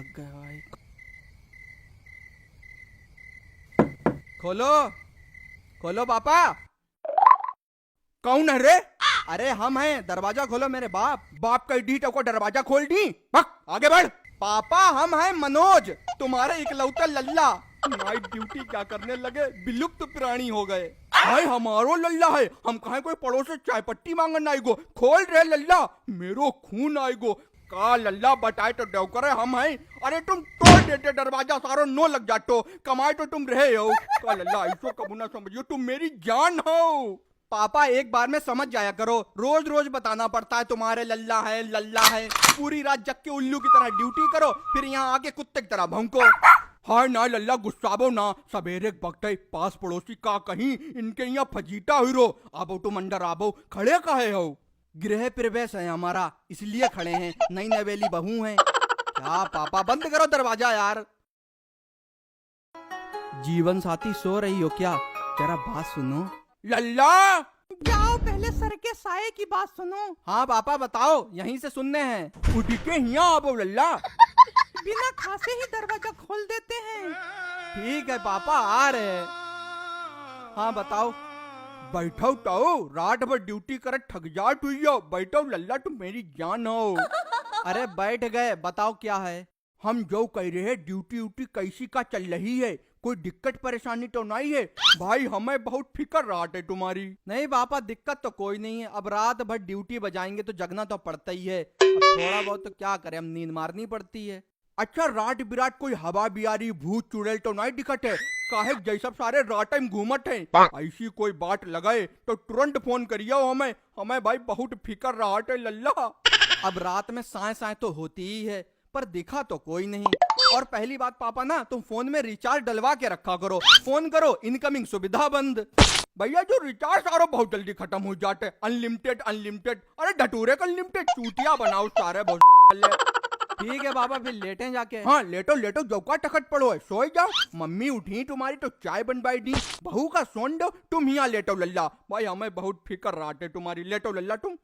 थक गए भाई। खोलो खोलो पापा। कौन है रे? अरे हम हैं, दरवाजा खोलो मेरे बाप। बाप का डी को दरवाजा खोल दी। भग आगे बढ़। पापा हम हैं मनोज, तुम्हारे इकलौता लल्ला। नाइट ड्यूटी क्या करने लगे, विलुप्त प्राणी हो गए। भाई हमारो लल्ला है, हम कहे कोई पड़ोस से चाय पट्टी मांगन आएगो। खोल रे लल्ला, मेरो खून आएगो। का लल्ला बताए तो देव करे हम हैं। अरे तुम तोड़ देते दरवाजा, सारो नो लग जातो। कमाए तो तुम रहे हो। का लल्ला ऐसो कबू ना समझियो, तुम मेरी जान हो। पापा एक बार में समझ जाया करो, रोज रोज बताना पड़ता है तुम्हारे लल्ला है लल्ला है। पूरी रात जग के उल्लू की तरह ड्यूटी करो, फिर यहाँ आके कुत्ते की तरह भौंको। हाय ना लल्ला गुस्साबो ना, सवेरे वक्त है, पास पड़ोसी का कहीं इनके यहाँ फजीता हुई। आबो तुम अंदर आबो, खड़े काहे हो? गृह प्रवेश है हमारा, इसलिए खड़े हैं। नई नवेली बहू हैं। क्या पापा बंद करो दरवाजा यार। जीवन साथी सो रही हो क्या? जरा बात सुनो। लल्ला जाओ पहले सर के साये की बात सुनो। हाँ पापा बताओ, यहीं से सुनने हैं। उठ के यहाँ आबो लल्ला। बिना खासे ही दरवाजा खोल देते हैं। ठीक है पापा आ रहे हैं। हाँ बताओ। बैठो तो, रात भर ड्यूटी करे थक जाट हुई हो। बैठो लल्ला, तुम मेरी जान हो। अरे बैठ गए, बताओ क्या है। हम जो कह रहे हैं, ड्यूटी उटी कैसी का चल रही है? कोई दिक्कत परेशानी तो नहीं है? भाई हमें बहुत फिक्र रात है तुम्हारी। नहीं पापा दिक्कत तो कोई नहीं है, अब रात भर ड्यूटी बजाएंगे तो जगना तो पड़ता ही है। अब थोड़ा बहुत तो क्या करें, हम नींद मारनी पड़ती है। अच्छा रात बिरात कोई हवा बिहारी भूत चुड़ैल तो नहीं दिखत है? काहे जैसा सारे रात टाइम घूमत है। ऐसी कोई बात लगाए तो तुरंत फोन करियो हमें। हमें भाई बहुत फिक्र रहा है लल्ला। अब रात में साए साए तो होती ही है, पर दिखा तो कोई नहीं। और पहली बात पापा ना, तुम फोन में रिचार्ज डलवा के रखा करो। फोन करो इनकमिंग सुविधा बंद। भैया जो रिचार्ज सारो बहुत जल्दी खत्म हो जाते। अनलिमिटेड अनलिमिटेड, अरे ढटूरे का अनलिमिटेड चूतिया बनाओ सारे बहुत। ठीक है पापा फिर लेटे जाके। हाँ लेटो लेटो, जौका टखट पड़ो है, सोई जाओ। मम्मी उठी तुम्हारी तो चाय बनवाई दी, बहू का सोन दो, तुम यहाँ लेटो लल्ला। भाई हमें बहुत फिक्र रात है तुम्हारी, लेटो लल्ला तुम।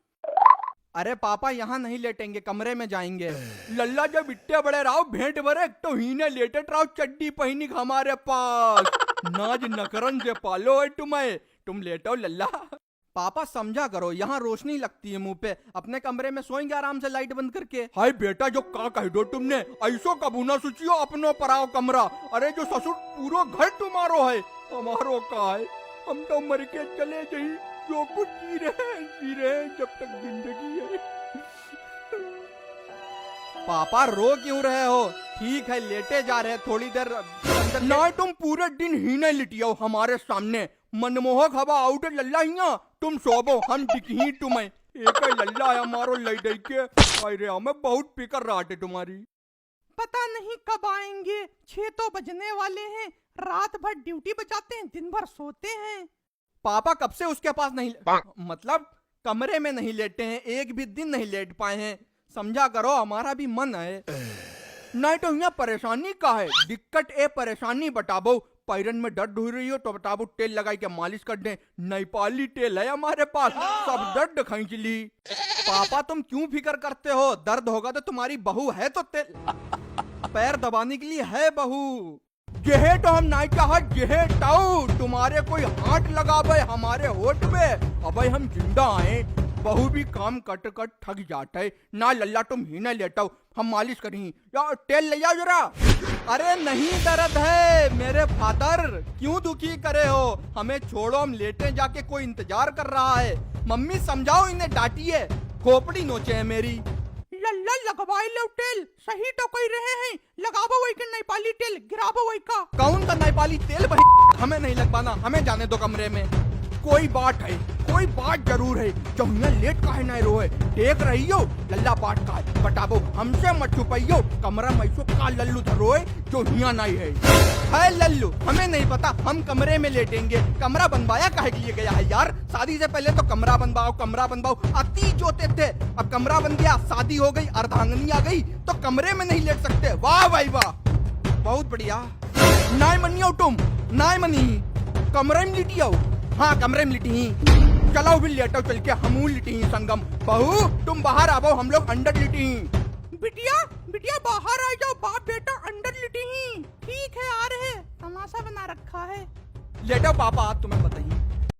अरे पापा यहाँ नहीं लेटेंगे, कमरे में जाएंगे। लल्ला जब इतने बड़े रहो भेंट भरे तो हीने लेटे रहो चड्डी पहनी हमारे पास। नाज नकरन से पालो है तुम्हें, तुम लेटो लल्ला। पापा समझा करो, यहाँ रोशनी लगती है मुंह पे। अपने कमरे में सोएंगे आराम से लाइट बंद करके। हाय बेटा जो का कह दो तुमने, ऐसो कबू ना सोचियो अपनो पराओ कमरा। अरे जो ससुर पूरो घर तुम्हारो है, हमारो का है। हम तो मर के चले जाई, जो कुछ जी रहे जब तक जिंदगी है। पापा रो क्यों रहे हो? ठीक है लेटे जा रहे हैं, थोड़ी देर अंदर ना तुम पूरे दिन ही नहीं लिटियो हमारे सामने। मनमोहक हवा आउट लल्ला हिया, तुम सोबो हम दिखी तुम्हें। एक लल्ला है हमारो लई के। अरे हमें बहुत फिक्र रहा है तुम्हारी। पता नहीं कब आएंगे, 6 तो बजने वाले हैं। रात भर ड्यूटी बजाते हैं, दिन भर सोते हैं। पापा कब से उसके पास नहीं मतलब कमरे में नहीं लेटे हैं, एक भी दिन नहीं लेट पाए हैं। समझा करो, हमारा भी मन है। नहीं तो यहाँ परेशानी का है? दिक्कत ए परेशानी बताबो। पैरन में दर्द हो रही हो तो बताबो, तेल लगाई के मालिश कर दे। नेपाली तेल है हमारे पास, सब दर्द खींच ली। पापा तुम क्यों फिक्र करते हो? दर्द होगा तो तुम्हारी बहू है तो तेल पैर दबाने के लिए है बहू। जेहे तो हम नहीं चाहत, जेहे ताऊ तुम्हारे कोई हाथ लगावे हमारे होठ में। अब हम जिंदा आए, बहू भी काम कट कट थक जाता है ना लल्ला। तुम ही न लेटाओ, हम मालिश करी या तेल ले आओ जरा। अरे नहीं दर्द है मेरे फादर, क्यों दुखी करे हो? हमें छोड़ो, हम लेटे जाके, कोई इंतजार कर रहा है। मम्मी समझाओ इन्हें, डांटिए, खोपड़ी नोचे है मेरी। लल्ला लगवाई लो तेल, सही तो कोई रहे हैं। लगाबो वही का नेपाली तेल, गिराबो वही का। कौन का नेपाली तेल भाई? हमें नहीं लगवाना, हमें जाने दो कमरे में। कोई बात है, कोई बात जरूर है। जो यहाँ लेट काहे नहीं रोए, देख रही हो लल्ला बात का है। बताबो हमसे मत छुपाइयो, कमरा मैसो का लल्लू धरोए जो यहाँ नहीं है लल्लू हमें नहीं पता, हम कमरे में लेटेंगे। कमरा बनवाया काहे के लिए गया है यार? शादी से पहले तो कमरा बनवाओ कमरा बनवाओ अति जोते थे। अब कमरा बन गया, शादी हो गई, अर्धांगनी आ गई तो कमरे में नहीं लेट सकते। वाह भाई वाह, बहुत बढ़िया। नहीं मनियो तुम, नहीं मनी, कमरे में लिटियो। हाँ कमरे में लिटी ही, चलो भी लेटो चल के, हमू लिटी ही संगम। बहू तुम बाहर आओ, हम लोग अंदर लिटी ही। बिटिया बिटिया बाहर आ जाओ, बाप बेटा अंदर लेटे ही। ठीक है आ रहे, तमाशा बना रखा है। लेटो पापा, तुम्हें बताइए